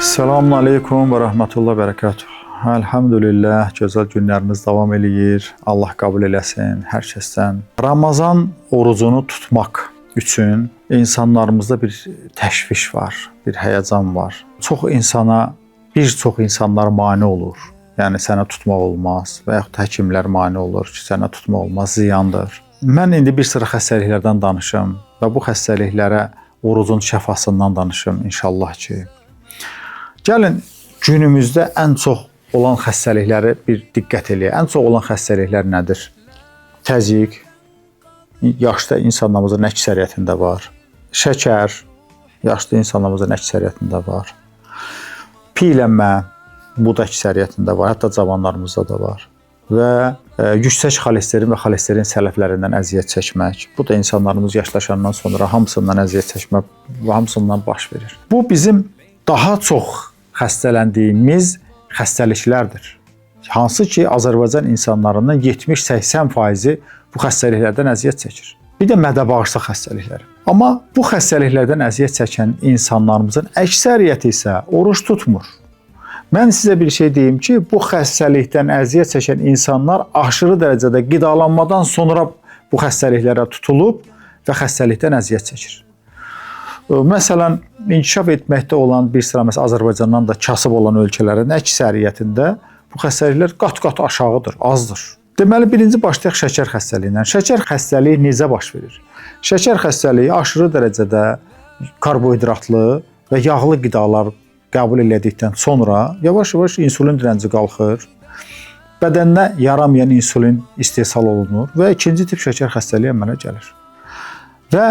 Selamun Aleyküm və Rəhmətullah Bərəkatuhu. Elhamdülillah, gözəl günləriniz davam eləyir. Allah qəbul eləsin hər kəsdən. Ramazan orucunu tutmaq üçün insanlarımızda bir təşviş var, bir həyəcan var. Bir çox insanlar mane olur. Yəni sənə tutmaq olmaz və yaxud həkimlər mane olur ki, sənə tutmaq olmaz, ziyandır. Mən indi bir sıra xəstəliklərdən danışım və bu xəstəliklərə orucun şəfasından danışım inşallah ki. Gəlin, günümüzdə ən çox olan xəstəlikləri bir diqqət eləyək. Ən çox olan xəstəliklər nədir? Təzyiq, yaşlı insanlarımızın əksəriyyətində var. Şəkər, yaşlı insanlarımızın əksəriyyətində var. Piyələnmə, bu da əksəriyyətində var, hətta cavanlarımızda da var. Və yüksək xolesterin və xolesterin sələflərindən əziyyət çəkmək. Bu da insanlarımız yaşlaşandan sonra hamısından əziyyət çəkmək və hamısından baş verir. Bu bizim daha çox xəstələndiyimiz xəstəliklərdir. Hansı ki, Azərbaycan insanlarının 70-80% bu xəstəliklərdən əziyyət çəkir. Bir də mədə-bağırsaq xəstəlikləri. Amma bu xəstəliklərdən əziyyət çəkən insanlarımızın əksəriyyəti isə oruç tutmur. Mən sizə bir şey deyim ki, bu xəstəlikdən əziyyət çəkən insanlar aşırı dərəcədə qidalanmadan sonra bu xəstəliklərə tutulub və xəstəlikdən əziyyət çəkir. Məsələn, inkişaf etməkdə olan bir sıra Azərbaycandan da kasıb olan ölkələrin əksəriyyətində bu xəstəliklər qat-qat aşağıdır, azdır. Deməli, birinci başlayaq şəkər xəstəliyindən. Şəkər xəstəliyi necə baş verir? Şəkər xəstəliyi aşırı dərəcədə karbohidratlı və yağlı qidalar qəbul elədikdən sonra yavaş-yavaş insulin dirənci qalxır, bədəndə yaramayan insulin istehsal olunur və ikinci tip şəkər xəstəliyi əmələ gəlir. Və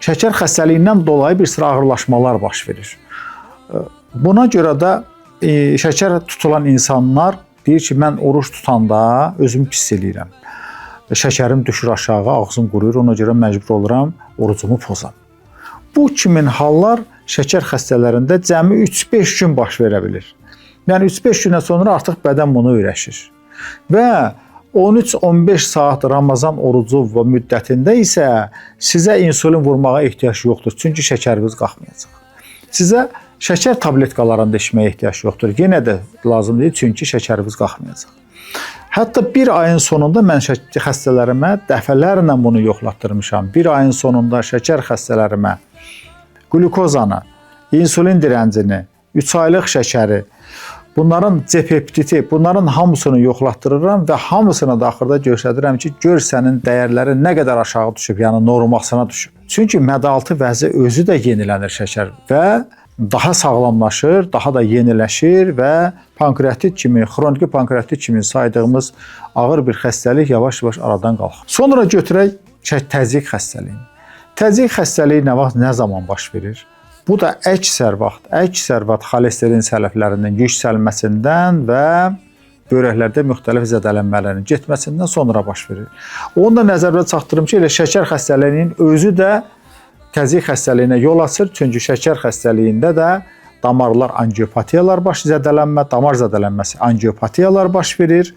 şəkər xəstəliyindən dolayı bir sıra ağırlaşmalar baş verir. Buna görə də şəkər tutulan insanlar deyir ki, mən oruç tutanda özümü pis eləyirəm. Şəkərim düşür aşağı, ağzım quruyur, ona görə məcbur oluram, orucumu pozam. Bu kimin hallar şəkər xəstələrində cəmi 3-5 gün baş verə bilir. Yəni 3-5 gündən sonra artıq bədən bunu öyrəşir. Və 13-15 saat Ramazan orucu və müddətində isə sizə insulin vurmağa ehtiyac yoxdur. Çünki şəkəriniz qalxmayacaq. Sizə şəkər tabletkalarında içməyə ehtiyac yoxdur. Yenə də lazım deyil, çünki şəkəriniz qalxmayacaq. Hətta bir ayın sonunda mən xəstələrimə dəfələrlə bunu yoxlatdırmışam. Bir ayın sonunda şəkər xəstələrimə glukozanı, insulin dirəncini, 3 aylıq şəkəri, bunların C-peptidi, bunların hamısını yoxlatdırıram və hamısını da axırda göstərirəm ki, gör sənin dəyərlərin nə qədər aşağı düşüb, yəni normalsına düşüb. Çünki mədə-altı vəzi özü də yenilənir şəkər və daha sağlamlaşır, daha da yeniləşir və pankreatit kimi, xroniki pankreatit kimi saydığımız ağır bir xəstəlik yavaş-yavaş aradan qalxır. Sonra götürək təzyiq xəstəliyini. Təzyiq xəstəliyi nə zaman baş verir? Bu da əksər vaxt xolesterin sələflərinin yüksəlməsindən və börəklərdə müxtəlif zədələnmələrin getməsindən sonra baş verir. Onu da nəzərdə çatdırım ki, elə şəkər xəstəliyinin özü də təzyiq xəstəliyinə yol açır. Çünki şəkər xəstəliyində də damarlar angiopatiyalar damar zədələnməsi angiopatiyalar baş verir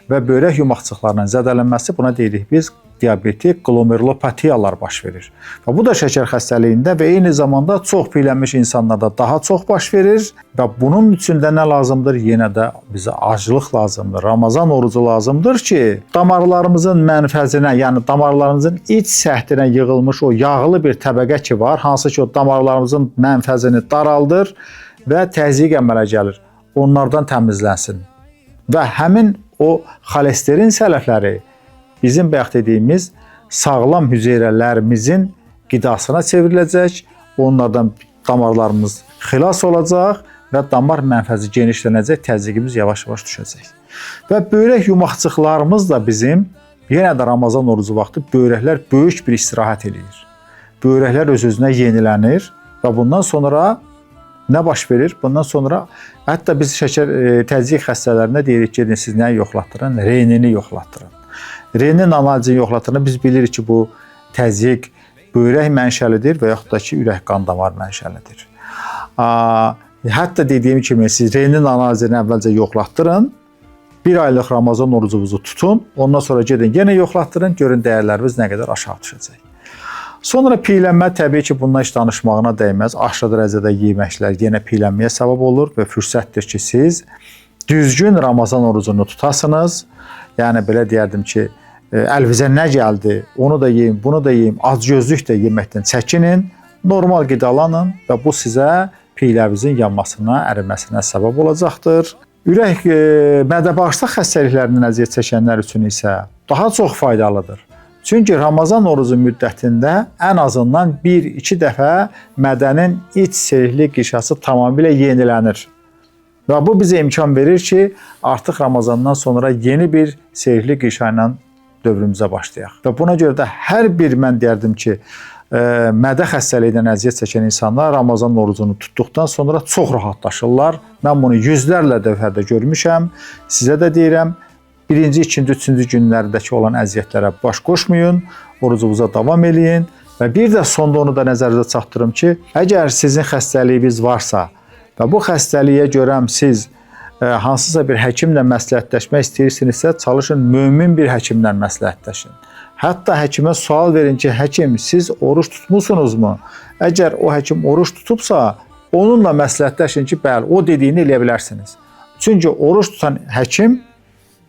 və börək yumaqçıqlarının zədələnməsi, buna deyirik biz diabetik glomerulopatiyalar baş verir. Və bu da şəkər xəstəliyində və eyni zamanda çox piyələnmiş insanlarda daha çox baş verir və bunun üçün də nə lazımdır? Yenə də bizə aclıq lazımdır. Ramazan orucu lazımdır ki, damarlarımızın mənfəzinə, yəni damarlarımızın iç səthine yığılmış o yağlı bir təbəqə ki var, hansı ki o damarlarımızın mənfəzini daraldır və təzyiq əmələ gəlir. Onlardan təmizlənsin. Və həmin o xolesterin sələfləri bizim bayaq dediyimiz sağlam hüceyrələrimizin qidasına çevriləcək, onlardan damarlarımız xilas olacaq və damar mənfəzi genişlənəcək, təzyiqimiz yavaş-yavaş düşəcək. Və börək yumaqçıqlarımız da bizim, yenə də Ramazan orucu vaxtı börəklər böyük bir istirahət eləyir. Börəklər öz-özünə yenilənir və bundan sonra nə baş verir? Bundan sonra hətta biz təzyiq xəstələrində deyirik ki, siz nəyi yoxlatdırın? Renini yoxlatdırın. Renin analizini yoxlatdığında biz bilirik ki, bu təzyiq börək mənşəlidir və yaxud da ki, ürək-qan damar mənşəlidir. Hətta dediyim kimi, siz renin analizini əvvəlcə yoxlatdırın, bir aylıq Ramazan orucunuzu tutun, ondan sonra gedin yenə yoxlatdırın, görün dəyərləriniz nə qədər aşağı düşəcək. Sonra piylənmə təbii ki, bundan heç danışmağına dəyməz. Aşırı dərəcədə yeməklər yenə piylənməyə səbəb olur və fürsətdir ki, siz düzgün Ramazan orucunu tutasınız. Yəni belə deyərdim ki, əlvizə nə gəldi, onu da yeyim, bunu da yeyim, acgözlük də yeməkdən çəkinin, normal qidalanın və bu sizə piyləvinizin yanmasına, əriməsinə səbəb olacaqdır. Ürək, mədə-bağırsaq xəstəliklərindən əziyyət çəkənlər üçün isə daha çox faydalıdır. Çünki Ramazan orucu müddətində ən azından 1-2 dəfə mədənin iç seyrəklik qişası tamamilə yenilənir. Və bu bizə imkan verir ki, artıq Ramazandan sonra yeni bir seyrəklik qişa ilə dövrümüzə başlayaq. Və buna görə də hər bir mən deyərdim ki, mədə xəstəliyindən əziyyət çəkən insanlar Ramazan orucunu tutduqdan sonra çox rahatlaşırlar. Mən bunu yüzlərlə dəfədə görmüşəm. Sizə də deyirəm, birinci, ikinci, üçüncü günlərdəki olan əziyyətlərə baş qoşmayın, orucunuza davam eləyin. Və bir də sonda onu da nəzərinizə çatdırım ki, əgər sizin xəstəliyiniz varsa və bu xəstəliyə görə siz hansısa bir həkimlə məsləhətləşmək istəyirsinizsə, çalışın mömin bir həkimlə məsləhətləşin. Hətta həkimə sual verin ki, həkim, siz oruç tutmusunuzmu? Əgər o həkim oruç tutubsa, onunla məsləhətləşin ki, bəli, o dediyini eləyə bilərsiniz. Çünki oruç tutan həkim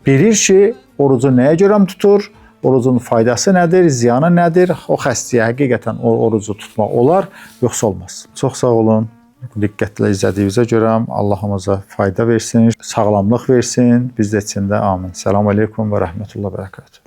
bilir ki, orucu nəyə görə tutur, orucun faydası nədir, ziyanı nədir, o xəstəyə həqiqətən orucu tutmaq olar, yoxsa olmaz. Çox sağ olun. Diqqətlə izlədiyinizə görə Allahımıza fayda versin, sağlamlıq versin, biz də içində amin. Selamun aleyküm və rəhmətullah və bərəkatuhu.